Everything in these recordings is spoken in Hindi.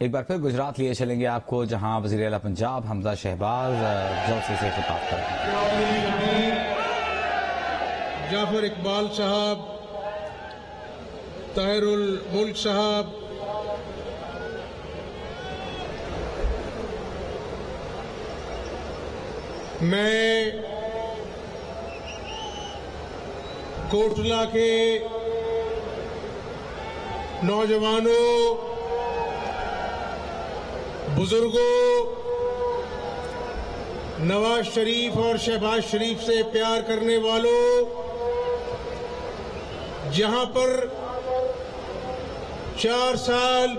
एक बार फिर गुजरात लिए चलेंगे आपको, जहां वज़ीर आला पंजाब हमजा शहबाज जलसे से खिताब करेंगे। जाफर इकबाल साहब, ताहिरुल मुल्क साहब, मैं कोटला के नौजवानों, बुजुर्गों, नवाज शरीफ और शहबाज शरीफ से प्यार करने वालों, जहां पर 4 साल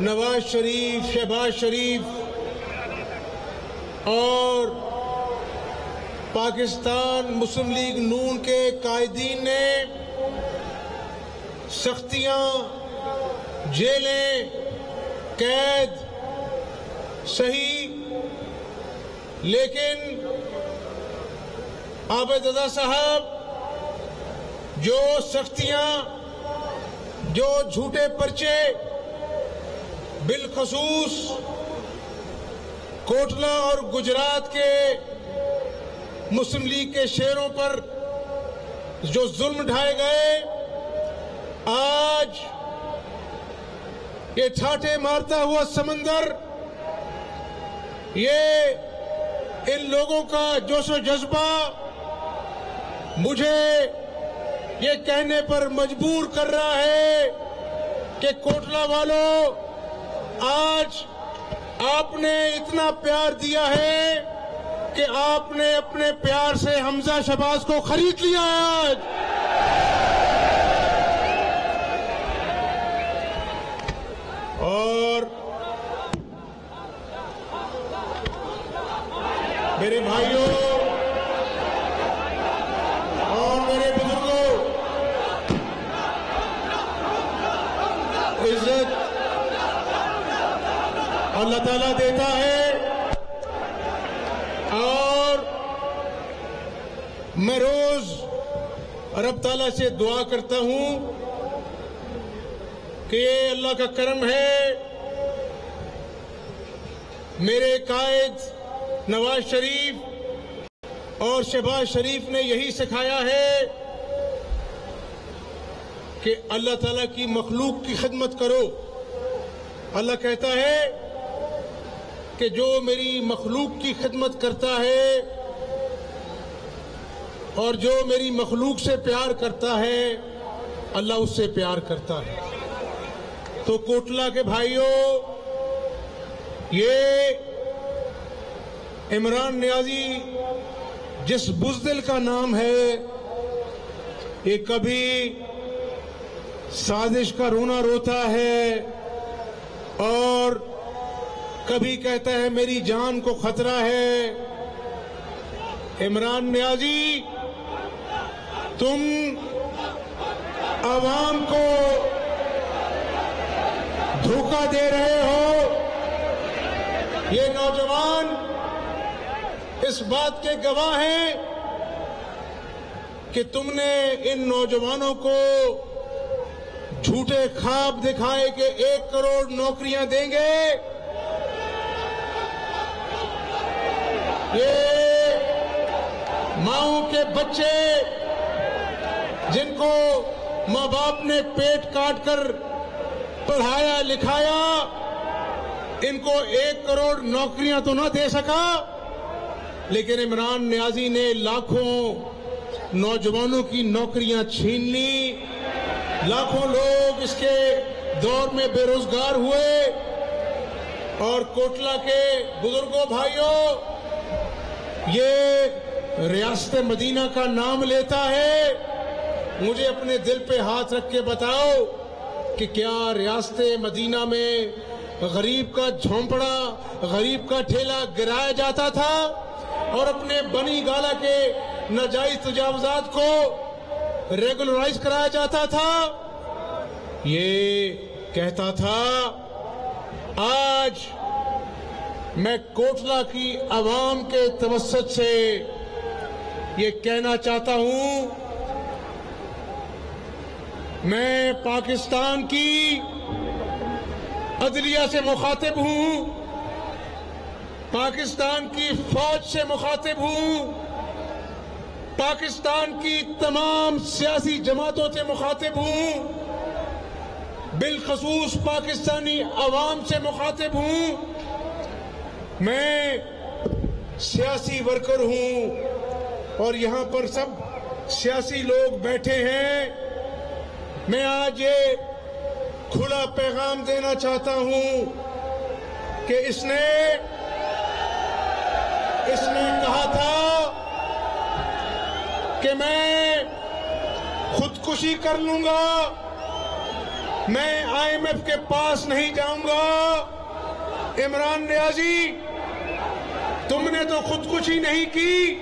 नवाज शरीफ, शहबाज शरीफ और पाकिस्तान मुस्लिम लीग नून के कायदीन ने सख्तियां, जेलें, कैद सही, लेकिन आबिद रज़ा साहब, जो सख्तियां, जो झूठे पर्चे बिलखसूस कोटला और गुजरात के मुस्लिम लीग के शेरों पर जो जुल्म ढाए गए, आज ये ठाठे मारता हुआ समंदर, ये इन लोगों का जोशो जज्बा मुझे ये कहने पर मजबूर कर रहा है कि कोटला वालों, आज आपने इतना प्यार दिया है कि आपने अपने प्यार से हमजा शहबाज को खरीद लिया है आज। और मेरे भाइयों और मेरे बुजुर्गों, इज्जत अल्लाह ताला देता है, और मैं रोज रब ताला से दुआ करता हूं कि ये अल्लाह का करम है, मेरे कायद नवाज शरीफ और शहबाज शरीफ ने यही सिखाया है कि अल्लाह ताला की मखलूक की खिदमत करो। अल्लाह कहता है कि जो मेरी मखलूक की खिदमत करता है और जो मेरी मखलूक से प्यार करता है, अल्लाह उससे प्यार करता है। तो कोटला के भाइयों, ये इमरान नियाजी जिस बुज़दिल का नाम है, ये कभी साजिश का रोना रोता है और कभी कहता है मेरी जान को खतरा है। इमरान नियाजी, तुम आवाम को धोखा दे रहे हो। ये नौजवान इस बात के गवाह हैं कि तुमने इन नौजवानों को झूठे ख्वाब दिखाए कि 1 करोड़ नौकरियां देंगे। ये माओं के बच्चे जिनको माँ बाप ने पेट काट कर पढ़ाया लिखाया, इनको 1 करोड़ नौकरियां तो ना दे सका, लेकिन इमरान नियाजी ने लाखों नौजवानों की नौकरियां छीन ली। लाखों लोग इसके दौर में बेरोजगार हुए। और कोटला के बुजुर्गों, भाइयों, ये रियासत मदीना का नाम लेता है। मुझे अपने दिल पे हाथ रख के बताओ कि क्या रियासत मदीना में गरीब का झोंपड़ा, गरीब का ठेला गिराया जाता था और अपने बनी गाला के नाजायज तजावुजात को रेगुलराइज कराया जाता था? ये कहता था। आज मैं कोटला की आवाम के तवस्सुत से ये कहना चाहता हूं, मैं पाकिस्तान की अदलिया से मुखातिब हूं, पाकिस्तान की फौज से मुखातिब हूं, पाकिस्तान की तमाम सियासी जमातों से मुखातिब हूं, बिलखसूस पाकिस्तानी अवाम से मुखातिब हूं। मैं सियासी वर्कर हूं और यहां पर सब सियासी लोग बैठे हैं। मैं आज ये खुला पैगाम देना चाहता हूं कि इसने कहा था कि मैं खुदकुशी कर लूंगा, मैं IMF के पास नहीं जाऊंगा। इमरान नियाजी, तुमने तो खुदकुशी नहीं की,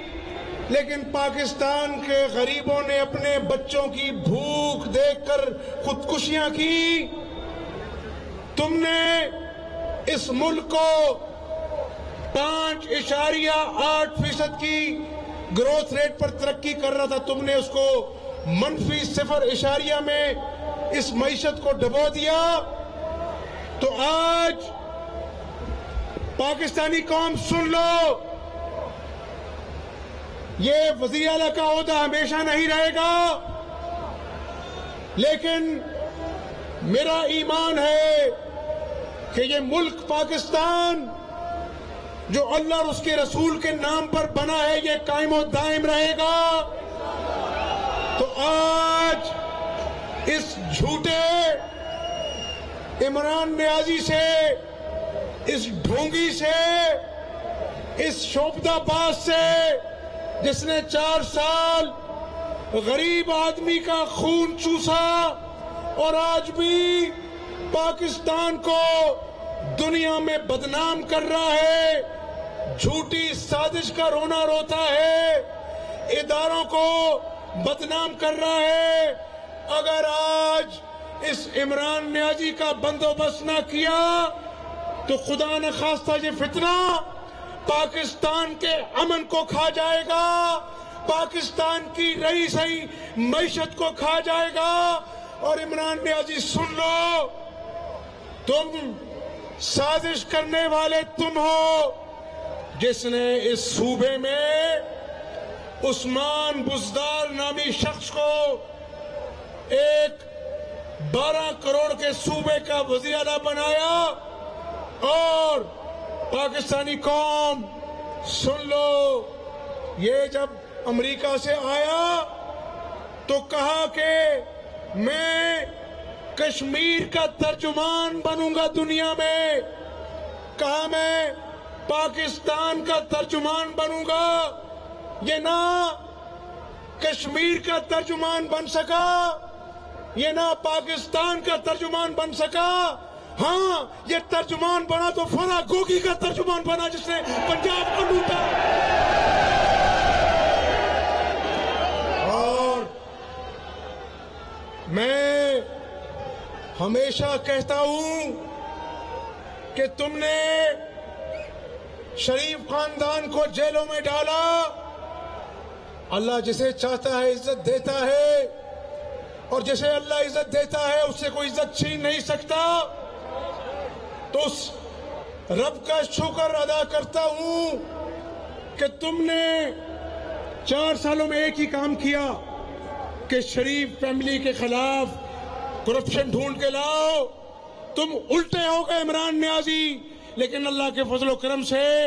लेकिन पाकिस्तान के गरीबों ने अपने बच्चों की भूख देखकर खुदकुशियां की। तुमने इस मुल्क को 5.8% की ग्रोथ रेट पर तरक्की कर रहा था, तुमने उसको -0.0 में इस मईशत को डबो दिया। तो आज पाकिस्तानी कौम सुन लो, ये वज़ीर आला का ओहदा हमेशा नहीं रहेगा, लेकिन मेरा ईमान है कि ये मुल्क पाकिस्तान जो अल्लाह और उसके रसूल के नाम पर बना है, ये कायम और दायम रहेगा। तो आज इस झूठे इमरान नियाजी से, इस ढोंगी से, इस शोभदाबाज से, जिसने 4 साल गरीब आदमी का खून चूसा और आज भी पाकिस्तान को दुनिया में बदनाम कर रहा है, झूठी साजिश का रोना रोता है, इदारों को बदनाम कर रहा है। अगर आज इस इमरान नियाजी का बंदोबस्त न किया तो खुदा न खास्ता ये फितना पाकिस्तान के अमन को खा जाएगा, पाकिस्तान की रही सही मईशत को खा जाएगा। और इमरान नियाजी सुन लो, तुम साजिश करने वाले तुम हो, जिसने इस सूबे में उस्मान बुज़दार नामी शख्स को एक 12 करोड़ के सूबे का वज़ीर आला बनाया। और पाकिस्तानी कौम सुन लो, ये जब अमेरिका से आया तो कहा कि मैं कश्मीर का तर्जुमान बनूंगा दुनिया में, कहा मैं पाकिस्तान का तर्जुमान बनूंगा। ये ना कश्मीर का तर्जुमान बन सका, ये ना पाकिस्तान का तर्जुमान बन सका। हाँ, ये तर्जुमान बना तो फरा गोगी का तर्जुमान बना, जिसने पंजाब को लूटा। और मैं हमेशा कहता हूं कि तुमने शरीफ खानदान को जेलों में डाला। अल्लाह जिसे चाहता है इज्जत देता है, और जिसे अल्लाह इज्जत देता है उससे कोई इज्जत छीन नहीं सकता। तो उस रब का शुक्र अदा करता हूं कि तुमने 4 सालों में एक ही काम किया कि शरीफ फैमिली के खिलाफ करप्शन ढूंढ के लाओ। तुम उल्टे हो गए इमरान नियाजी, लेकिन अल्लाह के फजल करम से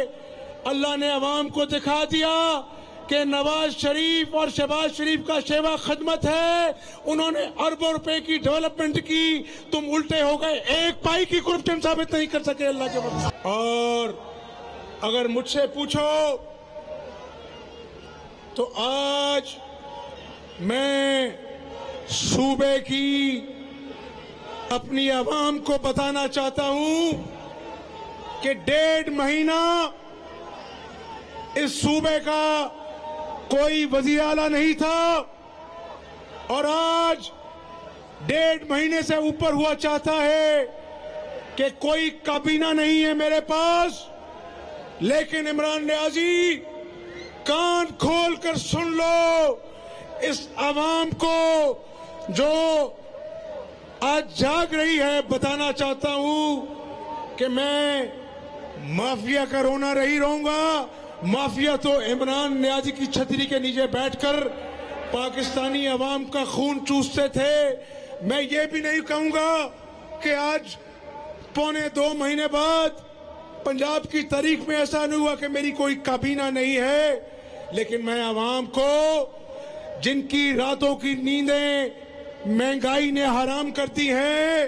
अल्लाह ने अवाम को दिखा दिया कि नवाज शरीफ और शहबाज शरीफ का सेवा खदमत है। उन्होंने अरबों रुपए की डेवलपमेंट की, तुम उल्टे हो गए, एक पाई की करप्शन साबित नहीं कर सके अल्लाह के फजल। और अगर मुझसे पूछो तो आज मैं सूबे की अपनी आवाम को बताना चाहता हूं कि 1.5 महीना इस सूबे का कोई वज़ीर आला नहीं था, और आज 1.5 महीने से ऊपर हुआ चाहता है कि कोई काबीना नहीं है मेरे पास। लेकिन इमरान नियाजी, कान खोल कर सुन लो, इस आवाम को जो आज जाग रही है। बताना चाहता हूं कि मैं माफिया का रोना नहीं रहूंगा। माफिया तो इमरान नियाजी की छतरी के नीचे बैठकर पाकिस्तानी अवाम का खून चूसते थे। मैं ये भी नहीं कहूंगा कि आज पौने 2 महीने बाद पंजाब की तारीख में ऐसा नहीं हुआ कि मेरी कोई काबीना नहीं है। लेकिन मैं अवाम को, जिनकी रातों की नींदें महंगाई ने हराम कर दी है,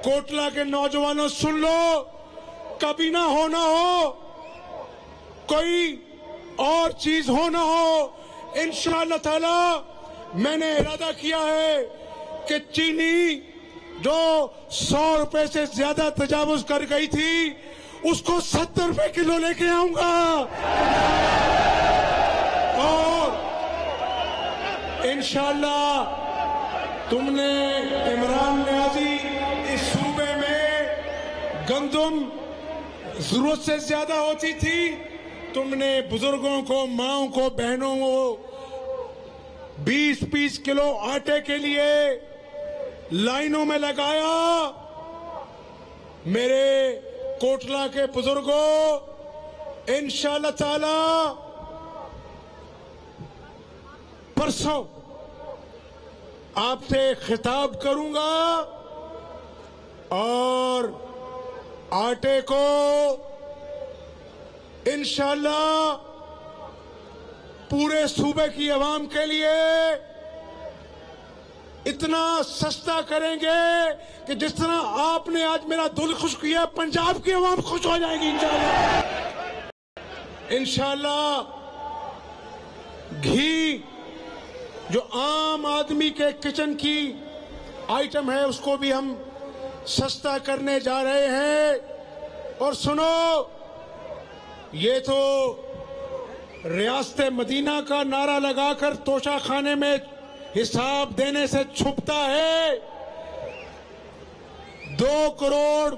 कोटला के नौजवानों सुन लो, काबीना हो ना हो, कोई और चीज हो ना हो, इंशाअल्लाह ताला मैंने इरादा किया है कि चीनी जो 100 रुपए से ज्यादा तजावुज कर गई थी उसको 70 रुपए किलो लेके आऊंगा। और इंशाअल्लाह तुमने इमरान नियाजी इस सूबे में गंदम जरूरत से ज्यादा होती थी, तुमने बुजुर्गों को, माओं को, बहनों को 20-20 किलो आटे के लिए लाइनों में लगाया। मेरे कोटला के बुजुर्गों, इंशाअल्लाह ताला परसों आपसे खिताब करूंगा और आटे को इंशाअल्लाह पूरे सूबे की आवाम के लिए इतना सस्ता करेंगे कि जिस तरह आपने आज मेरा दिल खुश किया, पंजाब की आवाम खुश हो जाएगी इंशाअल्लाह। इंशाअल्लाह घी जो आम आदमी के किचन की आइटम है उसको भी हम सस्ता करने जा रहे हैं। और सुनो, ये तो रियासत मदीना का नारा लगाकर तोशा खाने में हिसाब देने से छुपता है। 2 करोड़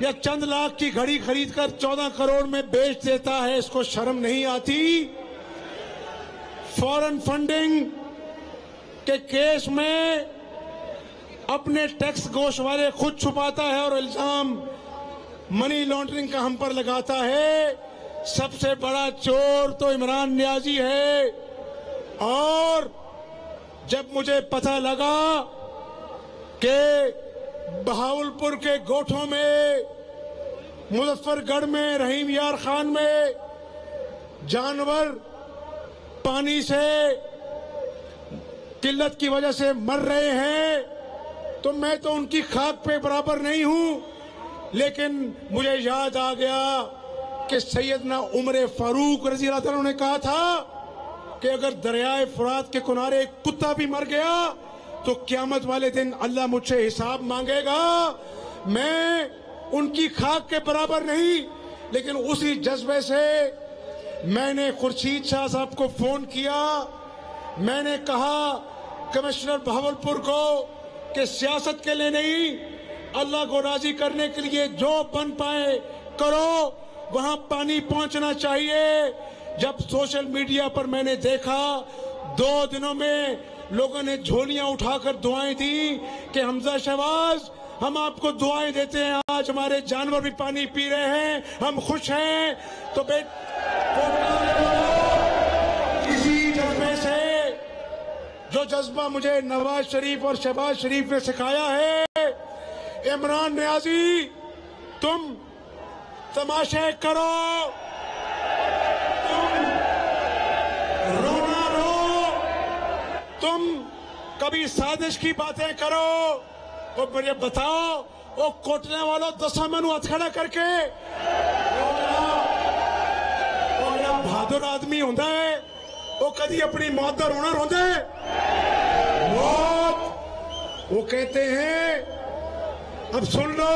या चंद लाख की घड़ी खरीदकर 14 करोड़ में बेच देता है, इसको शर्म नहीं आती। फॉरेन फंडिंग के केस में अपने टैक्स गोशवारे खुद छुपाता है और इल्जाम मनी लॉन्ड्रिंग का हम पर लगाता है। सबसे बड़ा चोर तो इमरान नियाजी है। और जब मुझे पता लगा कि बहावलपुर के गोठों में, मुजफ्फरगढ़ में, रहीम यार खान में जानवर पानी से किल्लत की वजह से मर रहे हैं, तो मैं तो उनकी खाक पे बराबर नहीं हूं। लेकिन मुझे याद आ गया कि सैयदना उमर फारूक रजी अल्लाह तआला ने कहा था कि अगर दरियाए फुरात के किनारे एक कुत्ता भी मर गया तो क़यामत वाले दिन अल्लाह मुझसे हिसाब मांगेगा। मैं उनकी खाक के बराबर नहीं, लेकिन उसी जज्बे से मैंने खुर्शीद शाह साहब को फोन किया। मैंने कहा कमिश्नर बहावलपुर को कि सियासत के लिए नहीं, अल्लाह को राजी करने के लिए जो बन पाए करो, वहां पानी पहुंचना चाहिए। जब सोशल मीडिया पर मैंने देखा 2 दिनों में लोगों ने झोलियां उठाकर दुआएं दी कि हमजा शहबाज हम आपको दुआएं देते हैं, आज हमारे जानवर भी पानी पी रहे हैं, हम खुश हैं। तो इसी जज्बे से, जो जज्बा मुझे नवाज शरीफ और शहबाज शरीफ ने सिखाया है, इमरान नियाजी तुम तमाशे करो, तुम रोना रो, तुम कभी साजिश की बातें करो। और मुझे बताओ, वो कोटने वालों 10 मनु हथ खड़ा करके बहादुर आदमी होता है, वो कभी अपनी मौत का रोना रोंदा है? मौत वो कहते हैं। अब सुन लो,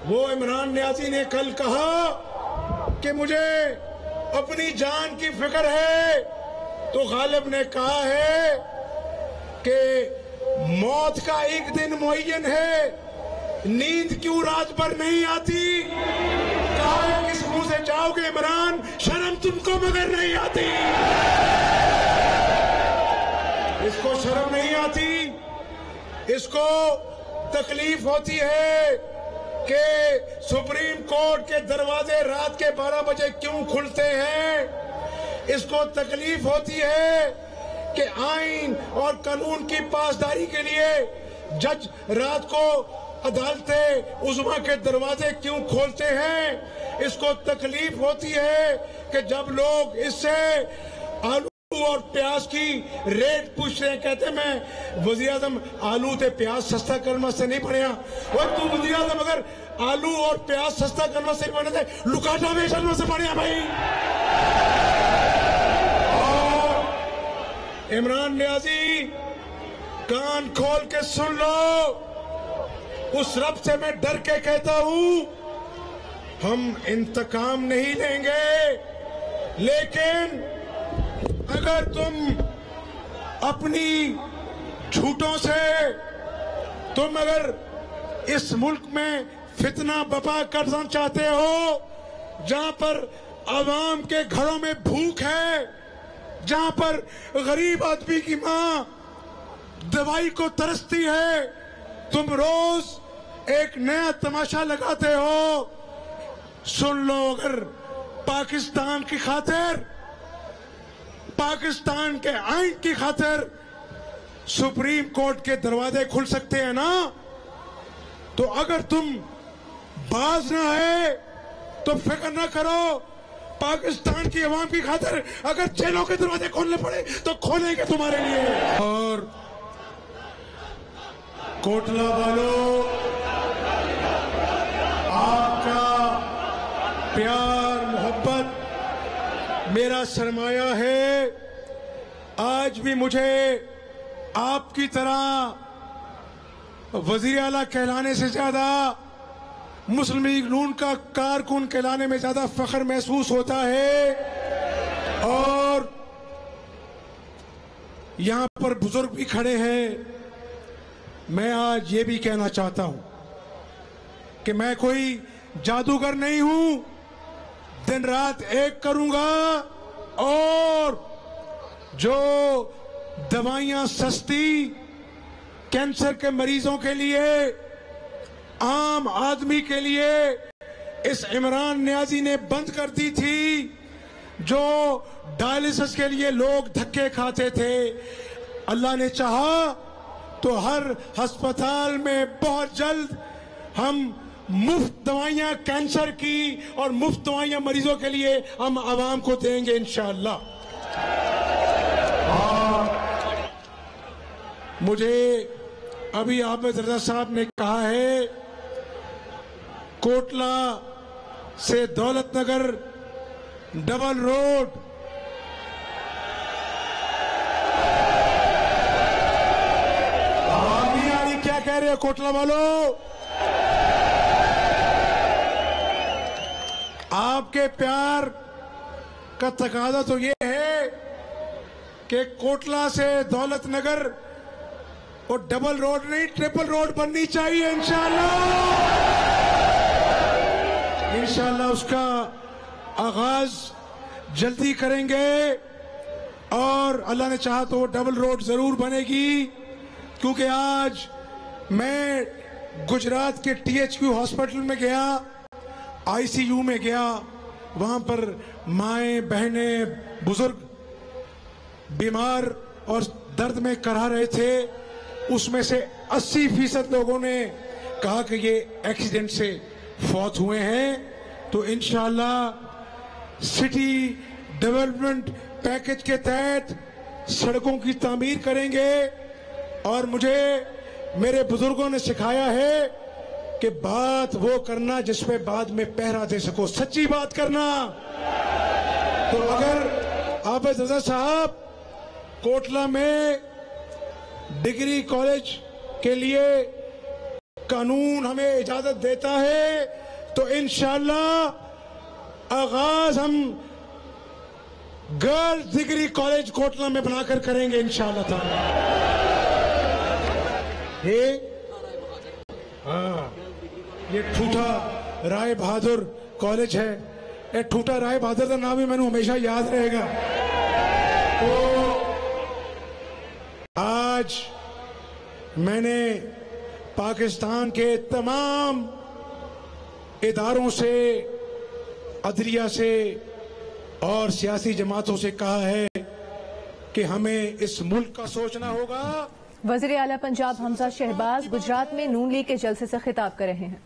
वो इमरान नियाजी ने कल कहा कि मुझे अपनी जान की फिक्र है, तो गालिब ने कहा है कि मौत का एक दिन मुअय्यन है, नींद क्यों रात भर नहीं आती? कहा है किस मुंह से जाओगे इमरान, शर्म तुमको मगर नहीं आती, इसको शर्म नहीं आती। इसको तकलीफ होती है कि सुप्रीम कोर्ट के दरवाजे रात के 12 बजे क्यों खुलते हैं। इसको तकलीफ होती है कि आइन और कानून की पासदारी के लिए जज रात को अदालतें उज़्मा के दरवाजे क्यों खोलते हैं। इसको तकलीफ होती है कि जब लोग इससे आलू और प्याज की रेट पूछ रहे हैं, कहते मैं वज़ीर आज़म आलू ते प्याज सस्ता करने से नहीं बनया। और तू वज़ीर आज़म अगर आलू और प्याज सस्ता करने से बने थे लुकाटा बेचने से बढ़िया भाई। और इमरान नियाजी कान खोल के सुन लो, उस रब से मैं डर के कहता हूं हम इंतकाम नहीं लेंगे, लेकिन अगर तुम अपनी झूठों से तुम अगर इस मुल्क में फितना बपा करना चाहते हो, जहां पर आवाम के घरों में भूख है, जहां पर गरीब आदमी की मां दवाई को तरसती है, तुम रोज एक नया तमाशा लगाते हो। सुन लो, अगर पाकिस्तान की खातिर, पाकिस्तान के आइन की खातिर सुप्रीम कोर्ट के दरवाजे खुल सकते हैं ना, तो अगर तुम बाज ना है तो फिक्र ना करो, पाकिस्तान की आवाम की खातिर अगर जेलों के दरवाजे खोलने पड़े तो खोलेंगे तुम्हारे लिए। और कोटला वालों, आपका प्यार मोहब्बत मेरा सरमाया है। आज भी मुझे आपकी तरह वजीर आला कहलाने से ज्यादा, मुस्लिम लीग नून का कारकुन कहलाने में ज्यादा फख्र महसूस होता है। और यहां पर बुजुर्ग भी खड़े हैं। मैं आज ये भी कहना चाहता हूं कि मैं कोई जादूगर नहीं हूं, दिन रात एक करूंगा और जो दवाइयां सस्ती कैंसर के मरीजों के लिए, आम आदमी के लिए इस इमरान नियाजी ने बंद कर दी थी, जो डायलिसिस के लिए लोग धक्के खाते थे, अल्लाह ने चाहा तो हर अस्पताल में बहुत जल्द हम मुफ्त दवाइयां कैंसर की और मुफ्त दवाइयां मरीजों के लिए हम आवाम को देंगे इंशाअल्लाह। मुझे अभी आबिद रजा साहब ने कहा है कोटला से दौलतनगर डबल रोड क्या कह रहे हो कोटला वालों? आपके प्यार का तकाजा तो ये है कि कोटला से दौलतनगर और डबल रोड नहीं ट्रिपल रोड बननी चाहिए इंशाअल्लाह। इंशाअल्लाह उसका आगाज जल्दी करेंगे और अल्लाह ने चाहा तो डबल रोड जरूर बनेगी, क्योंकि आज मैं गुजरात के THQ हॉस्पिटल में गया, ICU में गया, वहां पर माएं बहनें बुजुर्ग बीमार और दर्द में करा रहे थे। उसमें से 80% लोगों ने कहा कि ये एक्सीडेंट से फौत हुए हैं। तो इंशाअल्लाह सिटी डेवलपमेंट पैकेज के तहत सड़कों की तामीर करेंगे। और मुझे मेरे बुजुर्गों ने सिखाया है कि बात वो करना जिसपे बाद में पहरा दे सको, सच्ची बात करना। तो अगर आबिद रजा साहब कोटला में डिग्री कॉलेज के लिए कानून हमें इजाजत देता है तो इंशाअल्लाह आगाज हम गर्ल्स डिग्री कॉलेज कोटला में बनाकर करेंगे इंशाअल्लाह ताला। ये ठूठा राय बहादुर कॉलेज है। ये ठूठा राय बहादुर का नाम ही मैंने हमेशा याद रहेगा। तो आज मैंने पाकिस्तान के तमाम इदारों से, अदलिया से और सियासी जमातों से कहा है कि हमें इस मुल्क का सोचना होगा। वज़ीर आला पंजाब हमजा शहबाज गुजरात में नून लीग के जलसे से खिताब कर रहे हैं।